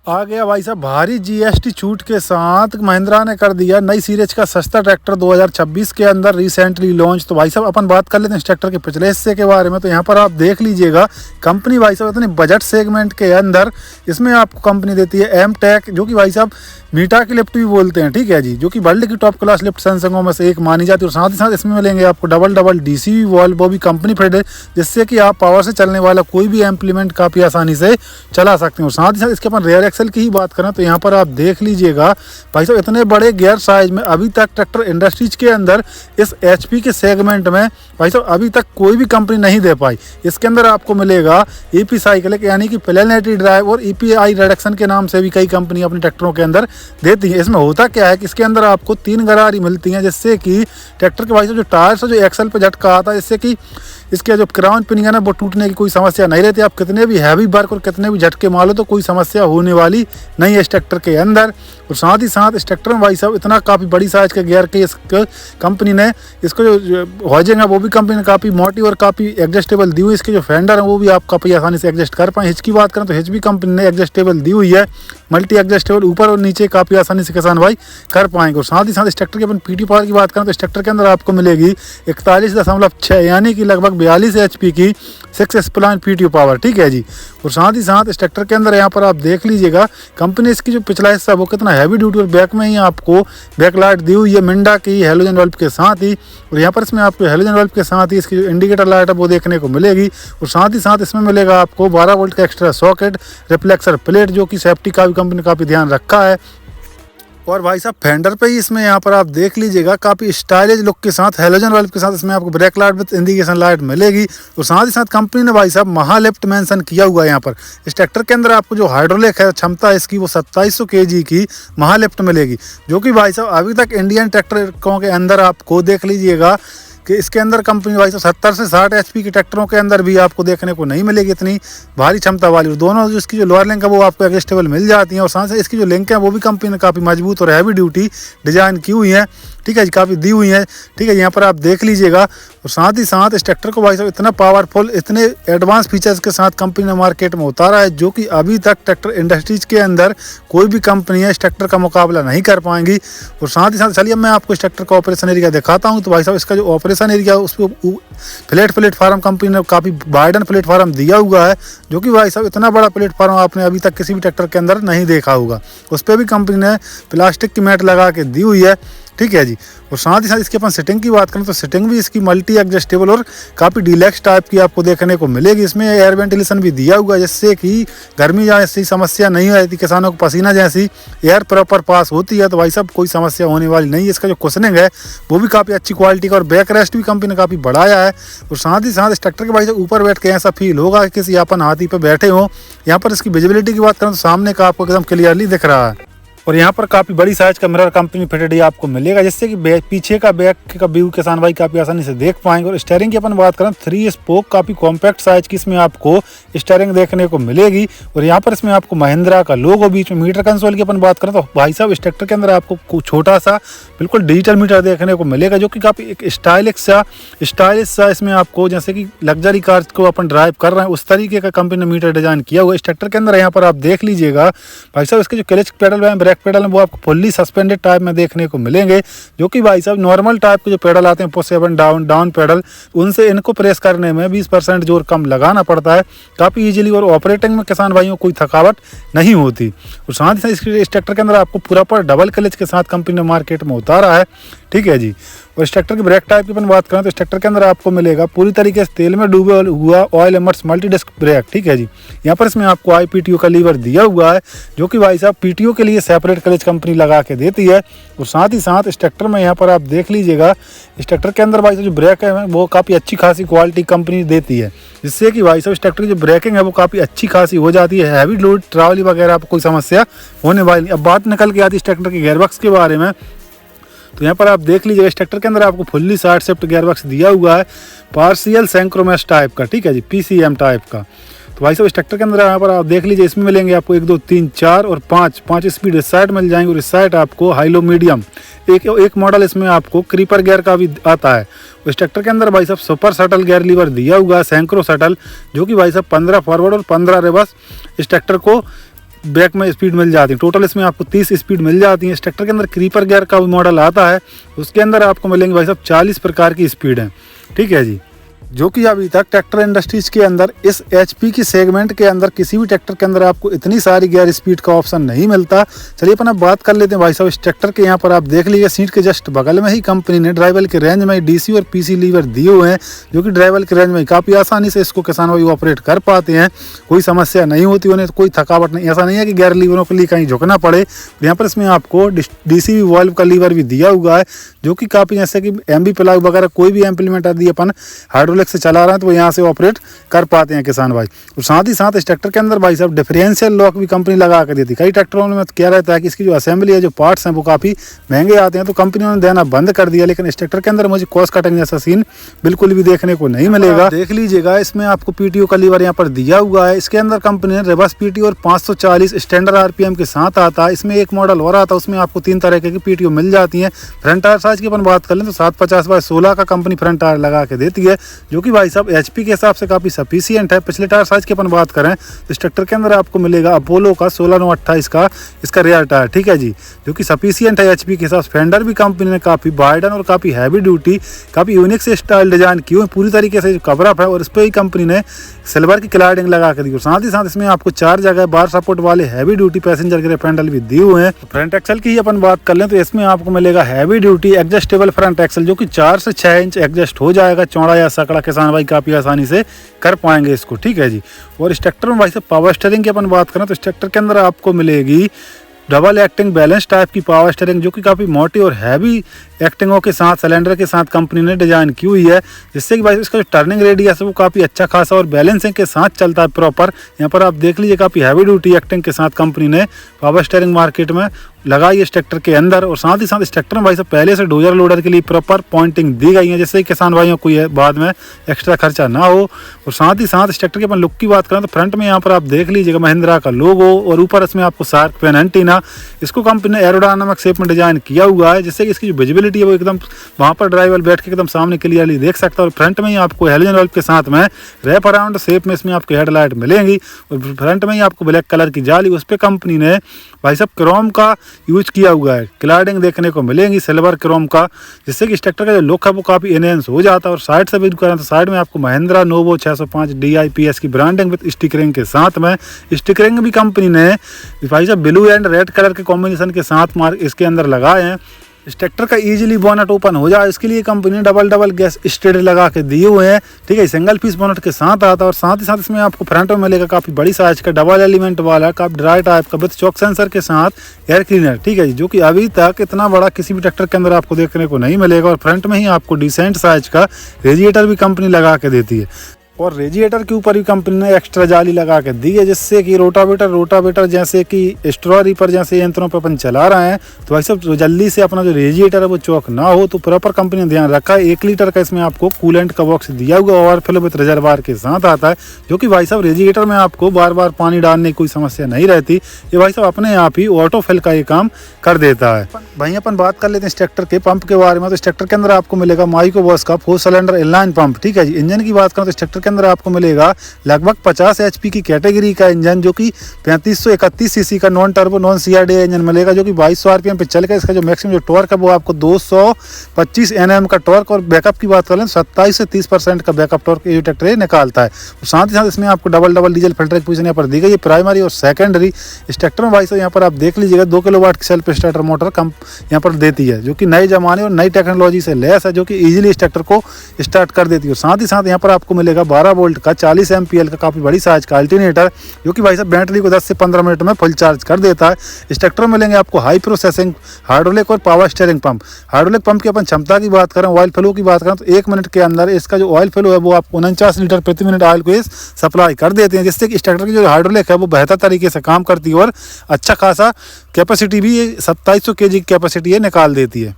आ गया भाई साहब भारी जीएसटी छूट के साथ महिंद्रा ने कर दिया नई सीरीज का सस्ता ट्रैक्टर 2026 के अंदर रिसेंटली लॉन्च। तो भाई साहब अपन बात कर लेते हैं इस ट्रैक्टर के पिछले हिस्से के बारे में। तो यहाँ पर आप देख लीजिएगा कंपनी भाई साहब इतनी बजट सेगमेंट के अंदर इसमें आपको कंपनी देती है एम टेक, जो कि भाई साहब मीटा की लिफ्ट भी बोलते हैं, ठीक है जी, जो कि वर्ल्ड की टॉप क्लास लिफ्ट संसंगों में से एक मानी जाती है। और साथ ही साथ इसमें मिलेंगे आपको डबल डीसी वॉल्व, वो भी कंपनी फिट है, जिससे कि आप पावर से चलने वाला कोई भी इम्प्लीमेंट काफ़ी आसानी से चला सकते हैं। और साथ ही साथ इसके अपन रेयर एक्सल की ही बात करें तो यहाँ पर आप देख लीजिएगा भाई साहब इतने बड़े गियर साइज में अभी तक ट्रैक्टर इंडस्ट्रीज के अंदर इस एचपी के सेगमेंट में भाई साहब अभी तक कोई भी कंपनी नहीं दे पाई। इसके अंदर आपको मिलेगा ईपी साइकिल यानी कि प्लेनेटरी ड्राइव और ईपीआई रिडक्शन के नाम से भी कई कंपनी अपने ट्रैक्टरों के अंदर देती है। इसमें होता क्या है कि इसके अंदर आपको 3 गरारी मिलती हैं, जिससे कि ट्रैक्टर के भाई साहब जो टायर से जो एक्सल पे झटका आता है, जिससे कि इसके जो क्राउन पिनिंग है ना वो टूटने की कोई समस्या नहीं रहती। आप कितने भी हैवी वर्क और कितने भी झटके मारो तो कोई समस्या होने वाली नहीं है इस ट्रैक्टर के अंदर। और साथ ही साथ इस ट्रैक्टर में भाई साहब इतना काफ़ी बड़ी साइज के गियर के इस कंपनी ने इसको जो हॉजिंग है वो भी कंपनी ने काफ़ी मोटी और काफ़ी एडजस्टेबल दी हुई। इसके जो फेंडर है वो भी आप काफ़ी आसानी से एडजस्ट कर पाएँ। हिच की बात करें तो हिच भी कंपनी ने एडजस्टेबल दी हुई है, मल्टी एडजस्टेबल ऊपर और नीचे काफ़ी आसानी से किसान भाई कर पाएंगे। और साथ ही साथ इस ट्रैक्टर की अपन पीटी पावर की बात करें तो इस ट्रैक्टर के अंदर आपको मिलेगी 41.6 यानी कि लगभग 42 एचपी की 6 प्लान पीटीओ पावर, ठीक है जी। और साथ ही साथ इस ट्रैक्टर के अंदर यहाँ पर आप देख लीजिएगा कंपनी इसकी जो पिछला हिस्सा वो कितना हैवी ड्यूटी और बैक में ही आपको बैक लाइट दी हुई है मिंडा की हेलोजन बल्ब के साथ ही। और यहाँ पर इसमें आपको हेलोजन बल्ब के साथ ही इसकी जो इंडिकेटर लाइट है वो देखने को मिलेगी। और साथ ही साथ इसमें मिलेगा आपको 12 वोल्ट का एक्स्ट्रा सॉकेट, रिफ्लेक्सर प्लेट, जो कि सेफ्टी का भी कंपनी काफ़ी ध्यान रखा है। और भाई साहब फेंडर पे ही इसमें यहाँ पर आप देख लीजिएगा काफ़ी स्टाइलिश लुक के साथ हेलोजन बल्ब के साथ इसमें आपको brake light with indication light मिलेगी। और साथ ही साथ कंपनी ने भाई साहब महालिफ्ट मेंशन किया हुआ है यहाँ पर। इस ट्रैक्टर के अंदर आपको जो हाइड्रोलिक है क्षमता इसकी वो 2700 kg की महालिफ्ट मिलेगी, जो कि भाई साहब अभी तक इंडियन ट्रैक्टरों के अंदर आपको देख लीजिएगा कि इसके अंदर कंपनी भाई साहब 70 से 60 एचपी के ट्रैक्टरों के अंदर भी आपको देखने को नहीं मिलेगी इतनी भारी क्षमता वाली। और दोनों जो इसकी जो लोअर लिंक है वो आपको एडजस्टेबल मिल जाती हैं। और साथ ही इसकी जो लिंक है वो भी कंपनी ने काफ़ी मजबूत और हैवी ड्यूटी डिजाइन की हुई है, ठीक है जी, काफ़ी दी हुई है, ठीक है। यहाँ पर आप देख लीजिएगा। और साथ ही साथ इस ट्रैक्टर को भाई साहब इतना पावरफुल इतने एडवांस फीचर्स के साथ कंपनी ने मार्केट में उतारा है, जो कि अभी तक ट्रैक्टर इंडस्ट्रीज के अंदर कोई भी कंपनी है इस ट्रैक्टर का मुकाबला नहीं कर पाएंगी। और साथ ही साथ चलिए मैं आपको इस ट्रैक्टर का ऑपरेशन एरिया दिखाता हूँ। तो भाई साहब इसका जो ऑपरेशन एरिया है उस पर प्लेटफार्म कंपनी ने काफ़ी वाइडन प्लेटफार्म दिया हुआ है, जो कि भाई साहब इतना बड़ा प्लेटफार्म आपने अभी तक किसी भी ट्रैक्टर के अंदर नहीं देखा होगा। उस पर भी कंपनी ने प्लास्टिक की मैट लगा के दी हुई है, ठीक है जी। और साथ ही साथ इसके अपन सेटिंग की बात करें तो सेटिंग भी इसकी मल्टी एडजस्टेबल और काफ़ी डिलैक्स टाइप की आपको देखने को मिलेगी। इसमें एयर वेंटिलेशन भी दिया हुआ है, जिससे कि गर्मी जैसी समस्या नहीं आती, किसानों को पसीना जैसी एयर प्रॉपर पास होती है, तो भाई साहब कोई समस्या होने वाली नहीं है। इसका जो कुशनिंग है वो भी काफ़ी अच्छी क्वालिटी का और बैक रेस्ट भी कंपनी ने काफ़ी बढ़ाया है। और साथ ही साथ इस ट्रैक्टर के भाई साहब ऊपर बैठ के ऐसा फील होगा कि किसी अपन हाथी पर बैठे हो। यहाँ पर इसकी विजिबिलिटी की बात करें तो सामने का आपको एकदम क्लियरली दिख रहा है। और यहाँ पर काफ़ी बड़ी साइज का मिरर कंपनी फिटेड आपको मिलेगा, जिससे कि पीछे का बैक का व्यू किसान भाई काफ़ी आसानी से देख पाएंगे। और स्टीयरिंग की अपन बात करें 3 स्पोक काफ़ी कॉम्पैक्ट साइज की इसमें आपको स्टीयरिंग देखने को मिलेगी। और यहाँ पर इसमें आपको महिंद्रा का लोगो बीच में। मीटर कंसोल की अपन बात करें तो भाई साहब इस ट्रैक्टर के अंदर आपको छोटा सा बिल्कुल डिजिटल मीटर देखने को मिलेगा, जो कि काफ़ी एक स्टाइलिश सा इसमें आपको जैसे कि लग्जरी कार को अपन ड्राइव कर रहे हैं उस तरीके का कंपनी ने मीटर डिजाइन किया हुआ। इस ट्रैक्टर के अंदर यहाँ पर आप देख लीजिएगा भाई साहब इसके जो क्लच पेडल है ब्रेक पेडल है वो आपको फुल्ली सस्पेंडेड टाइप में देखने को मिलेंगे, जो कि भाई साहब नॉर्मल टाइप के जो पेडल आते हैं पुश अप डाउन पेडल, उनसे इनको प्रेस करने में 20% जोर कम लगाना पड़ता है काफ़ी इजीली। और ऑपरेटिंग में किसान भाइयों को कोई थकावट नहीं होती। और साथ ही साथ इस ट्रैक्टर के अंदर आपको पूरा पर डबल क्लच के साथ कंपनी ने मार्केट में उतारा है, ठीक है जी। और इस ट्रैक्टर की ब्रेक टाइप की अपन बात करें तो इस ट्रैक्टर के अंदर आपको मिलेगा पूरी तरीके से तेल में डूबे हुआ ऑयल एमर्स मल्टी डिस्क ब्रेक, ठीक है जी। यहाँ पर इसमें आपको IPTO का लीवर दिया हुआ है, जो कि भाई साहब PTO के लिए सेपरेट क्लच कंपनी लगा के देती है। और साथ ही साथ इस ट्रैक्टर में यहाँ पर आप देख लीजिएगा इस ट्रैक्टर के अंदर भाई साहब जो ब्रेक है वो काफ़ी अच्छी खासी क्वालिटी कंपनी देती है, जिससे कि भाई साहब इस ट्रैक्टर की जो ब्रेकिंग है वो काफ़ी अच्छी खासी हो जाती है। हैवी लोड ट्रैवलिंग वगैरह आपको कोई समस्या होने वाली नहीं। अब बात निकल के आती है इस ट्रैक्टर के गियरबॉक्स के बारे में। तो यहाँ पर आप देख लीजिएगा इस ट्रैक्टर के अंदर आपको फुल्ली साइड शिफ्ट गियरबॉक्स दिया हुआ है, पार्शियल सेंक्रोमेस टाइप का, ठीक है जी, PCM टाइप का। तो भाई साहब इस ट्रैक्टर के अंदर यहाँ पर आप देख लीजिए इसमें मिलेंगे आपको 1 2 3 4 और 5 स्पीड इस साइड मिल जाएंगे। और इस साइड आपको हाई लो मीडियम एक मॉडल इसमें आपको क्रीपर गियर का भी आता है। इस ट्रैक्टर के अंदर भाई साहब सुपर शटल गियर लीवर दिया हुआ है, सैंक्रो शटल, जो कि भाई साहब 15 फॉरवर्ड और 15 रिवर्स इस ट्रैक्टर को बैक में स्पीड मिल जाती है। टोटल इसमें आपको 30 स्पीड मिल जाती है। इस ट्रैक्टर के अंदर क्रीपर गियर का मॉडल आता है, उसके अंदर आपको मिलेंगे भाई साहब 40 प्रकार की स्पीड है, ठीक है जी। जो कि अभी तक ट्रैक्टर इंडस्ट्रीज के अंदर इस एचपी की सेगमेंट के अंदर किसी भी ट्रैक्टर के अंदर आपको इतनी सारी गियर स्पीड का ऑप्शन नहीं मिलता। चलिए अपन अब बात कर लेते हैं भाई साहब इस ट्रैक्टर के। यहाँ पर आप देख लीजिए सीट के जस्ट बगल में ही कंपनी ने ड्राइवल के रेंज में डीसी और पीसी लीवर दिए हुए हैं, जो कि ड्राइवल के रेंज में काफ़ी आसानी से इसको किसान भाई ऑपरेट कर पाते हैं। कोई समस्या नहीं होती उन्हें, कोई थकावट नहीं। ऐसा नहीं है कि गियर लीवरों के लिए कहीं झुकना पड़े। यहाँ पर इसमें आपको डीसी वाल्व का लीवर भी दिया हुआ है, जो कि काफ़ी जैसे कि एमबी प्लग वगैरह कोई भी इम्प्लीमेंट यदि अपन हाइड्रोलिक से चला रहे हैं तो यहाँ से ऑपरेट कर पाते हैं किसान भाई। और साथ ही साथ इस ट्रैक्टर के अंदर भाई साहब डिफरेंशियल लॉक भी कंपनी लगा कर देती है। कई ट्रैक्टरों में क्या रहता है कि इसकी जो असेंबली है, जो पार्ट्स हैं वो काफ़ी महंगे आते हैं, तो कंपनियों ने देना बंद कर दिया। लेकिन इस ट्रैक्टर के अंदर मुझे कॉस्ट कटिंग जैसा सीन बिल्कुल भी देखने को नहीं मिलेगा। देख लीजिएगा इसमें आपको पीटीओ का लीवर यहाँ पर दिया हुआ है। इसके अंदर कंपनी ने रिवर्स पीटीओ और 540 स्टैंडर्ड आरपीएम के साथ आता है। इसमें एक मॉडल और आता है, उसमें आपको 3 तरह की पीटीओ मिल जाती है। फ्रंट टायर साइज की अपन बात कर लें तो 750/16 का कंपनी फ्रंट टायर लगा के देती है, जो कि भाई साहब एचपी के हिसाब से काफ़ी सफिशियंट है। पिछले टायर साइज की अपन बात करें तो इस ट्रैक्टर के अंदर आपको मिलेगा अपोलो का 16/9/28 का इसका रेयर टायर, ठीक है जी, जो कि सफिशियंट है एचपी के हिसाब से। फेंडर भी कंपनी ने काफ़ी वाइडन और काफ़ी हैवी ड्यूटी, काफ़ी यूनिक से स्टाइल डिजाइन की हुई पूरी तरीके से जो कवर अप है, और इस पर ही कंपनी ने सिल्वर की क्लाडिंग लगा के दी। और साथ ही साथ इसमें आपको 4 जगह बार सपोर्ट वाले हैवी ड्यूटी पैसेंजर के फेंडल भी दिए हुए हैं। फ्रंट एक्सल की अपन बात कर लें तो इसमें आपको मिलेगा heavy duty adjustable front axle, जो कि 4 से 6 इंच एडजस्ट हो जाएगा। चौड़ा या सकड़ा किसान भाई काफ़ी आसानी से कर पाएंगे इसको, ठीक है जी। और इस ट्रैक्टर में भाई साहब पावर स्टीयरिंग की अपन बात करें तो इस ट्रैक्टर के अंदर आपको मिलेगी डबल एक्टिंग बैलेंस टाइप की पावर स्टीयरिंग, जो कि काफ़ी मोटी और हैवी एक्टिंगों के साथ सिलेंडर के साथ कंपनी ने डिजाइन की हुई है, जिससे कि भाई इसका जो टर्निंग रेडियस है वो काफ़ी अच्छा खासा और बैलेंसिंग के साथ चलता है प्रॉपर। यहाँ पर आप देख लीजिए काफ़ी हैवी ड्यूटी एक्टिंग के साथ कंपनी ने पावर स्टीयरिंग मार्केट में लगाई है इस ट्रैक्टर के अंदर। और साथ ही साथ इस ट्रैक्टर में भाई साहब पहले से डोजर लोडर के लिए प्रॉपर पॉइंटिंग दी गई है, जिससे कि किसान भाइयों को ये बाद में एक्स्ट्रा खर्चा ना हो। और साथ ही साथ इस ट्रैक्टर के अपन लुक की बात करें तो फ्रंट में यहाँ पर आप देख लीजिएगा महिंद्रा का लोगो, और ऊपर इसमें आपको शार्क पेन एंटीना, इसको कंपनी ने एरोडायनामिक शेप में डिजाइन किया हुआ है, जिससे कि इसकी जो विजिबिलिटी है वो एकदम वहाँ पर ड्राइवर बैठ के एकदम सामने क्लियरली देख सकता है। और फ्रंट में ही आपको हेलोजन बल्ब के साथ में रैप अराउंड शेप में इसमें आपको हेडलाइट मिलेंगी, और फ्रंट में ही आपको ब्लैक कलर की जाली, उस पर कंपनी ने भाई साहब क्रोम का यूज किया हुआ है। क्लाडिंग देखने को मिलेंगी सिल्वर क्रोम का, जिससे कि इस ट्रैक्टर का जो लुक है वो काफ़ी एनहेंस हो जाता है। और साइड से भी करें तो साइड में आपको महिंद्रा नोवो 605 DIPS की ब्रांडिंग विद स्टिकरिंग के साथ में, स्टिकरिंग भी कंपनी ने भाई साहब ब्लू एंड रेड कलर के कॉम्बिनेशन के साथ मार्क इसके अंदर लगाए हैं। इस ट्रैक्टर का इजीली बोनट ओपन हो जाए इसके लिए कंपनी ने डबल गैस स्टेड लगा के दिए हुए हैं, ठीक है। सिंगल पीस बोनट के साथ आता है। और साथ ही साथ इसमें आपको फ्रंट में मिलेगा काफ़ी बड़ी साइज का डबल एलिमेंट वाला काफ़ी ड्राई टाइप का विद चॉक सेंसर के साथ एयर क्लीनर, ठीक है जी, जो कि अभी तक इतना बड़ा किसी भी ट्रैक्टर के अंदर आपको देखने को नहीं मिलेगा। और फ्रंट में ही आपको डिसेंट साइज का रेडिएटर भी कंपनी लगा के देती है, और रेडिएटर के ऊपर भी कंपनी ने एक्स्ट्रा जाली लगा के दी है, जिससे कि रोटावेटर जैसे कि स्ट्रॉ रीपर जैसे यंत्रों पर अपन चला रहे हैं तो भाई सब जल्दी से अपना जो रेडिएटर है वो चौक ना हो, तो प्रॉपर कंपनी ने ध्यान रखा है। 1 लीटर का इसमें आपको कूलेंट का बॉक्स दिया हुआ ओवरफ्लो विद रिजर्वायर के साथ आता है, जो कि भाई साहब रेडिएटर में आपको बार बार पानी डालने की कोई समस्या नहीं रहती। ये भाई साहब अपने आप ही ऑटो फिल का ये काम कर देता है। भाई अपन बात कर लेते हैं इस ट्रैक्टर के पंप के बारे में। तो इस ट्रैक्टर के अंदर आपको मिलेगा माइको बॉस का 4 सिलेंडर इनलाइन पंप, ठीक है जी। इंजन की बात करें तो इस ट्रैक्टर के अंदर आपको मिलेगा लगभग 50 HP की कैटेगरी का इंजन, जो कि 3531 सीसी का non turbo non CRDI engine मिलेगा, जो कि 2200 RPM पे चल के इसका जो मैक्सिमम जो टॉर्क है वो आपको 225 Nm का टॉर्क। और बैकअप की बात करें 27 से 30% का बैकअप टॉर्क ये ट्रैक्टर निकालता है। और साथ ही साथ इसमें आपको डबल डीजल फिल्टर की पोजीशन यहाँ पर दी गई है, प्राइमरी और सेकेंडरी। इस ट्रैक्टर में भाई साहब यहाँ पर आप देख लीजिएगा 2 किलोवाट की सेल्फ स्टार्टर मोटर यहाँ पर देती है, जो कि नए जमाने और नई टेक्नोलॉजी से लैस है, जो कि इजीली इस ट्रैक्टर को स्टार्ट कर देती है। और साथ ही साथ यहाँ पर आपको मिलेगा 12 वोल्ट का 40 MPL का काफ़ी बड़ी साइज का अल्टरनेटर, जो कि भाई साहब बैटरी को 10 से 15 मिनट में फुल चार्ज कर देता है। इस ट्रैक्टर में मिलेंगे आपको हाई प्रोसेसिंग हाइड्रोलिक और power steering pump. Hydraulic pump की अपन क्षमता की बात करें, ऑयल फ्लो की बात करें तो 1 मिनट के अंदर इसका जो ऑयल फ्लो है वो आपको 49 लीटर प्रति मिनट ऑयल को सप्लाई कर देते हैं, जिससे कि इस ट्रैक्टर की जो हाइड्रोलिक है वो बेहतर तरीके से काम करती है और अच्छा खासा कैपेसिटी भी 2700 kg की कैपेसिटी निकाल देती है।